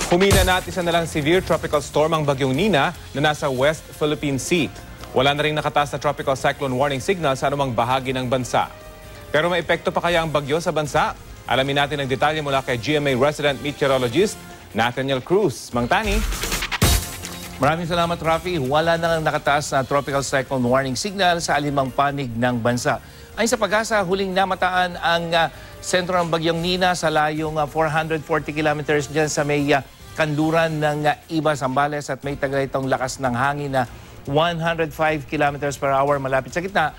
Humina na at isa na lang severe tropical storm ang bagyong Nina na nasa West Philippine Sea. Wala na rin nakataas na tropical cyclone warning signal sa anumang bahagi ng bansa. Pero may epekto pa kaya ang bagyo sa bansa? Alamin natin ang detalye mula kay GMA resident meteorologist Nathaniel Cruz. Mang Tani. Maraming salamat, Rafi. Wala na nakataas na tropical cyclone warning signal sa alimang panig ng bansa. Ayon sa Pag-asa, huling namataan ang sentro ng bagyong Nina sa layong 440 kilometers dyan sa may kanluran ng Iba, Zambales at may taglay itong lakas ng hangin na 105 kilometers per hour malapit sa gitna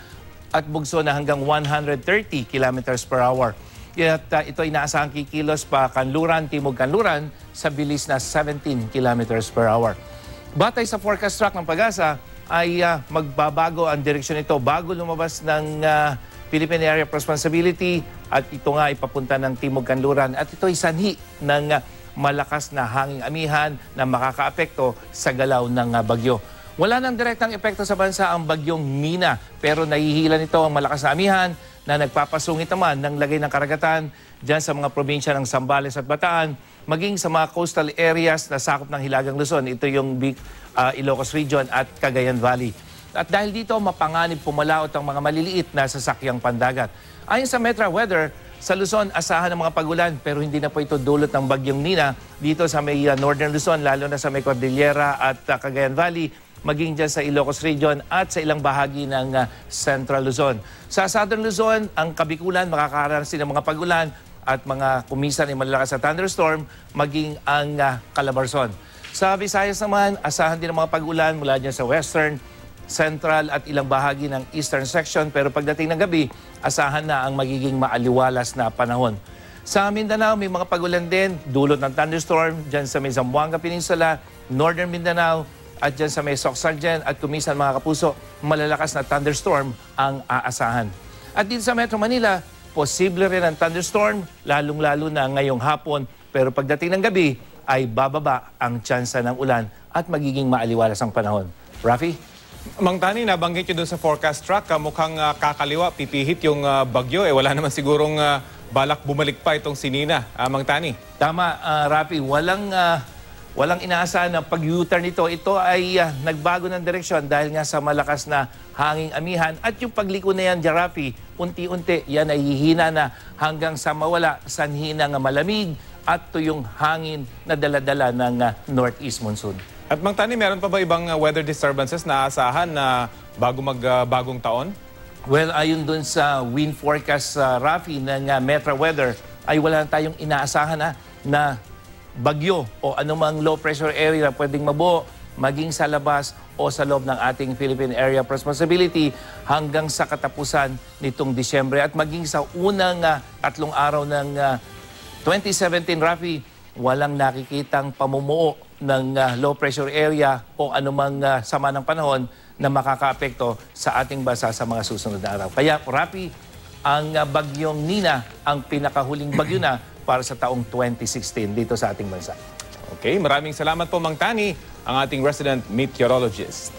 at bugso na hanggang 130 kilometers per hour. At ito ay inaasahang kikilos pa kanluran, timog kanluran sa bilis na 17 kilometers per hour. Batay sa forecast track ng Pag-asa ay magbabago ang direksyon nito bago lumabas ng Philippine Area of Responsibility at ito nga ipapunta ng timog kanluran at ito ay sanhi ng malakas na hanging amihan na makakaapekto sa galaw ng bagyo. Wala nang direktang epekto sa bansa ang bagyong Nina pero nahihila nito ang malakas na amihan na nagpapasungit naman ng lagay ng karagatan dyan sa mga probinsya ng Zambales at Bataan maging sa mga coastal areas na sakop ng Hilagang Luzon. Ito yung Ilocos Region at Cagayan Valley. At dahil dito, mapanganib pumalaot ang mga maliliit na sasakyang pandagat. Ayon sa Metro Weather, sa Luzon, asahan ng mga pagulan pero hindi na po ito dulot ng bagyong Nina dito sa may Northern Luzon, lalo na sa may Cordillera at Cagayan Valley, maging dyan sa Ilocos Region at sa ilang bahagi ng Central Luzon. Sa Southern Luzon, ang Kabikulan, makakaranas ng mga pagulan at mga kumisan ay malalakas na thunderstorm, maging ang Calabarzon. Sa Visayas naman, asahan din ng mga pagulan mula dyan sa Western, Central at ilang bahagi ng Eastern section pero pagdating ng gabi, asahan na ang magiging maaliwalas na panahon. Sa Mindanao, may mga pagulan din, dulot ng thunderstorm dyan sa may Zamboanga Peninsula, Northern Mindanao at dyan sa may Soxargen at kumisan mga kapuso, malalakas na thunderstorm ang aasahan. At dito sa Metro Manila, posible rin ang thunderstorm, lalong-lalo na ngayong hapon pero pagdating ng gabi ay bababa ang tsansa ng ulan at magiging maaliwalas ang panahon. Rafi? Mang Tani, nabanggit nyo doon sa forecast track, mukhang kakaliwa, pipihit yung bagyo. Wala naman sigurong balak bumalik pa itong si Nina. Mang Tani. Tama, Rafi. Walang inaasahan na pag-U-turn nito. Ito ay nagbago ng direksyon dahil nga sa malakas na hanging amihan. At yung pagliko na yan, Rafi, unti-unti yan ay hihina na hanggang sa mawala sanhi ng malamig at tuyong hangin na daladala ng northeast monsoon. At Mang Tani, meron pa ba ibang weather disturbances na aasahan na bago magbagong taon? Well, ayon dun sa wind forecast, Rafi, ng Metro Weather, ay wala tayong inaasahan na bagyo o anumang low pressure area na pwedeng mabuo maging sa labas o sa loob ng ating Philippine Area of Responsibility hanggang sa katapusan nitong Disyembre. At maging sa unang 3 araw ng 2017, Rafi, walang nakikitang pamumuo ng low pressure area o anumang sama ng panahon na makakaapekto sa ating bansa sa mga susunod na araw. Kaya, Rafi, ang bagyong Nina ang pinakahuling bagyo na para sa taong 2016 dito sa ating bansa. Okay, maraming salamat po Mang Tani, ang ating resident meteorologist.